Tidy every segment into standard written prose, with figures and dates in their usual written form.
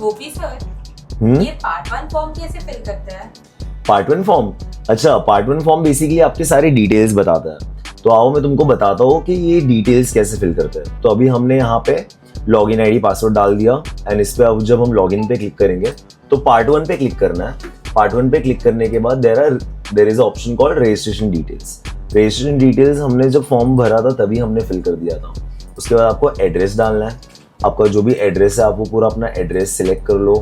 गोपी sir, ये part 1 form कैसे fill करते हैं? Part 1 form? अच्छा, पार्ट 1 फॉर्म बेसिकली आपके सारे डिटेल्स बताता है। तो आओ मैं तुमको बताता हूँ कि ये डिटेल्स कैसे फिल करते हैं। तो अभी हमने यहाँ पे लॉगिन आईडी पासवर्ड डाल दिया एंड इस पे अब जब हम लॉगिन पे क्लिक करेंगे तो पार्ट 1 पे क्लिक करना है। पार्ट 1 पे क्लिक करने के बाद there is option called registration details. Registration details हमने जब फॉर्म भरा था तभी हमने फिल कर दिया था। उसके बाद आपको एड्रेस डालना है। आपका जो भी एड्रेस है आप वो पूरा अपना एड्रेस सिलेक्ट कर लो,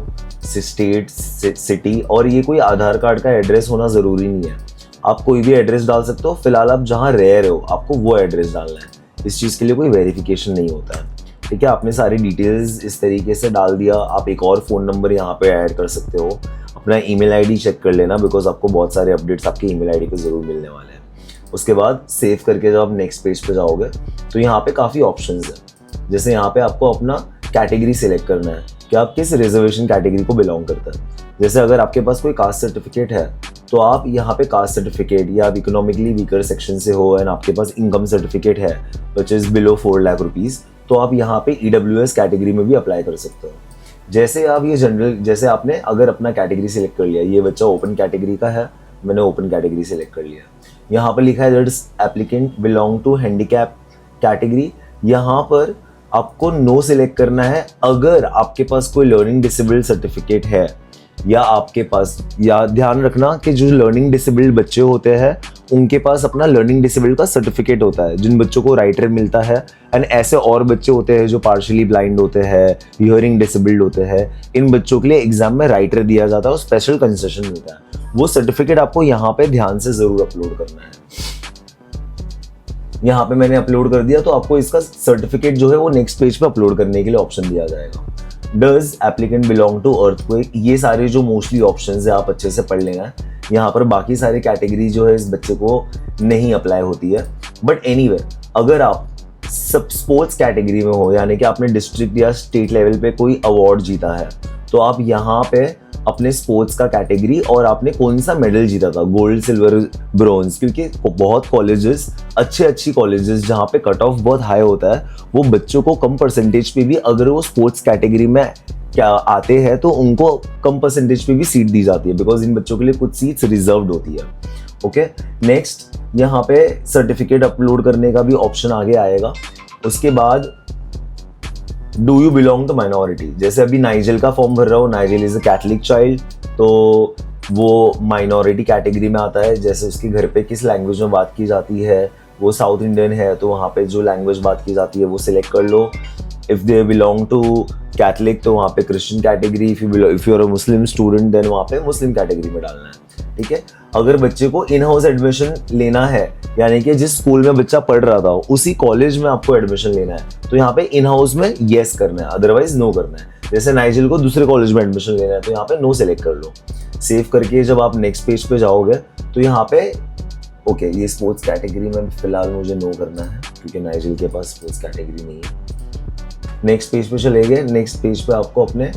स्टेट, सिटी, और ये कोई आधार कार्ड का एड्रेस होना ज़रूरी नहीं है, आप कोई भी एड्रेस डाल सकते हो। फिलहाल आप जहाँ रह रहे हो आपको वो एड्रेस डालना है, इस चीज़ के लिए कोई वेरिफिकेशन नहीं होता है। ठीक है, आपने सारी डिटेल्स इस तरीके से डाल दिया। आप एक और फ़ोन नंबर यहाँ पे ऐड कर सकते हो। अपना ईमेल आईडी चेक कर लेना, बिकॉज आपको बहुत सारे अपडेट्स आपके ईमेल आईडी पे ज़रूर मिलने वाले हैं। उसके बाद सेव करके जब आप नेक्स्ट पेज पे जाओगे तो यहाँ पे काफ़ी ऑप्शंस हैं। जैसे यहाँ पे आपको अपना कैटेगरी सिलेक्ट करना है कि आप किस रिजर्वेशन कैटेगरी को बिलोंग करते हैं। जैसे अगर आपके पास कोई कास्ट सर्टिफिकेट है तो आप यहाँ पे कास्ट सर्टिफिकेट, या आप इकोनॉमिकली वीकर सेक्शन से हो एंड आपके पास इनकम सर्टिफिकेट है which is below 4 lakh rupees, तो आप यहाँ पे EWS कैटेगरी में भी अप्लाई कर सकते हो। जैसे आप ये जनरल, जैसे आपने अगर अपना कैटेगरी सिलेक्ट कर लिया, ये बच्चा ओपन कैटेगरी का है, मैंने ओपन कैटेगरी सिलेक्ट कर लिया। यहाँ पर लिखा है that applicant belong to handicap category. यहाँ पर आपको नो सिलेक्ट करना है अगर आपके पास कोई लर्निंग डिसेबल्ड सर्टिफिकेट है, या आपके पास, या ध्यान रखना कि जो लर्निंग डिसेबल्ड बच्चे होते हैं उनके पास अपना लर्निंग डिसेबल्ड का सर्टिफिकेट होता है, जिन बच्चों को राइटर मिलता है। एंड ऐसे और बच्चे होते हैं जो पार्शियली ब्लाइंड होते हैं, हियरिंग डिसेबल्ड होते हैं, इन बच्चों के लिए एग्जाम में राइटर दिया जाता है और स्पेशल कंसेशन मिलता है। वो सर्टिफिकेट आपको यहाँ पे ध्यान से जरूर अपलोड करना है। यहाँ पे मैंने अपलोड कर दिया, तो आपको इसका सर्टिफिकेट जो है वो नेक्स्ट पेज पे अपलोड करने के लिए ऑप्शन दिया जाएगा। Does applicant belong to earthquake, ये सारे जो मोस्टली ऑप्शंस है आप अच्छे से पढ़ लेना। यहाँ पर बाकी सारी कैटेगरी जो है इस बच्चे को नहीं अप्लाई होती है। बट एनीवे, अगर आप सब स्पोर्ट्स कैटेगरी में हो, यानी कि आपने डिस्ट्रिक्ट या स्टेट लेवल पे कोई अवार्ड जीता है, तो आप यहाँ पे अपने स्पोर्ट्स का कैटेगरी और आपने कौन सा मेडल जीता था, गोल्ड, सिल्वर, ब्रॉन्ज, क्योंकि बहुत कॉलेजेस, अच्छी कॉलेजेस जहाँ पे कट ऑफ बहुत हाई होता है, वो बच्चों को कम परसेंटेज पे भी, अगर वो स्पोर्ट्स कैटेगरी में क्या आते हैं तो उनको कम परसेंटेज पे भी सीट दी जाती है, बिकॉज इन बच्चों के लिए कुछ सीट्स रिजर्व्ड होती है। ओके, नेक्स्ट यहाँ पे सर्टिफिकेट अपलोड करने का भी ऑप्शन आगे आएगा। उसके बाद do you belong to minority, जैसे अभी नाइजेल का फॉर्म भर रहा हो, Nigel is a Catholic child, तो वो माइनॉरिटी कैटेगरी में आता है। जैसे उसके घर पे किस लैंग्वेज में बात की जाती है, वो साउथ इंडियन है तो वहाँ पे जो लैंग्वेज बात की जाती है वो सिलेक्ट कर लो। If they belong to Catholic तो वहाँ पे Christian category, if you are a Muslim student then वहाँ पे मुस्लिम कैटेगरी में डालना है। ठीक है, अगर बच्चे को इन हाउस एडमिशन लेना है, यानी कि जिस स्कूल में बच्चा पढ़ रहा था उसी कॉलेज में आपको एडमिशन लेना है, तो यहाँ पे इन हाउस में येस करना है, अदरवाइज नो करना है। जैसे नाइजेल को दूसरे कॉलेज में एडमिशन लेना है तो यहाँ पे नो सेलेक्ट कर लो। सेव करके जब आप नेक्स्ट पेज पे जाओगे तो यहाँ पे ओके, ये स्पोर्ट्स कैटेगरी में फिलहाल मुझे नो करना है क्योंकि नाइजेल के पास स्पोर्ट्स कैटेगरी नहीं है। नेक्स्ट पेज पे चले गए। नेक्स्ट पेज पे आपको अपने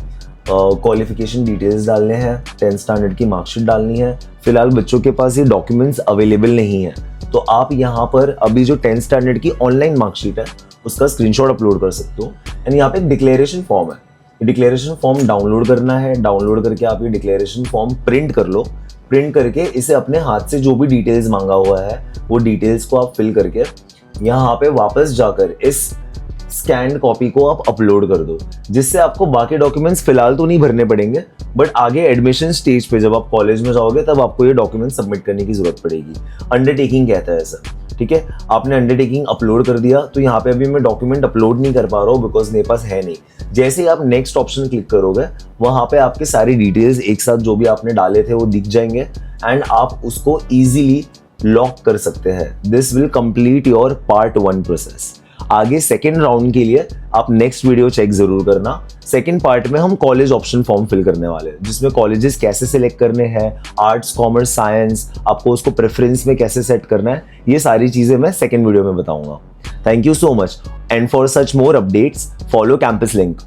क्वालिफिकेशन डिटेल्स डालने हैं, 10th स्टैंडर्ड की मार्कशीट डालनी है। फिलहाल बच्चों के पास ये डॉक्यूमेंट्स अवेलेबल नहीं है, तो आप यहाँ पर अभी जो 10th स्टैंडर्ड की ऑनलाइन मार्कशीट है उसका स्क्रीनशॉट अपलोड कर सकते हो। एंड यहाँ पे एक डिक्लेरेशन फॉर्म है, डिक्लेरेशन फॉर्म डाउनलोड करना है। डाउनलोड करके आप ये डिक्लेरेशन फॉर्म प्रिंट कर लो। प्रिंट करके इसे अपने हाथ से जो भी डिटेल्स मांगा हुआ है वो डिटेल्स को आप फिल करके यहाँ पे वापस जाकर इस स्कैन्ड कॉपी को आप अपलोड कर दो, जिससे आपको बाकी डॉक्यूमेंट्स फिलहाल तो नहीं भरने पड़ेंगे, बट आगे एडमिशन स्टेज पे जब आप कॉलेज में जाओगे तब आपको ये डॉक्यूमेंट सबमिट करने की जरूरत पड़ेगी। अंडरटेकिंग कहता है सर। ठीक है, आपने अंडरटेकिंग अपलोड कर दिया, तो यहाँ पे अभी मैं डॉक्यूमेंट अपलोड नहीं कर पा रहा हूँ बिकॉज मेरे पास है नहीं। जैसे ही आप नेक्स्ट ऑप्शन क्लिक करोगे वहाँ पे आपके सारी डिटेल्स एक साथ जो भी आपने डाले थे वो दिख जाएंगे एंड आप उसको ईजिली लॉक कर सकते हैं। This will complete your part 1 process. आगे सेकेंड राउंड के लिए आप नेक्स्ट वीडियो चेक जरूर करना। सेकेंड पार्ट में हम कॉलेज ऑप्शन फॉर्म फिल करने वाले हैं, जिसमें कॉलेजेस कैसे सिलेक्ट करने हैं, आर्ट्स, कॉमर्स, साइंस, आपको उसको प्रेफरेंस में कैसे सेट करना है, ये सारी चीजें मैं सेकेंड वीडियो में बताऊंगा। Thank you so much and for such more updates follow campus link.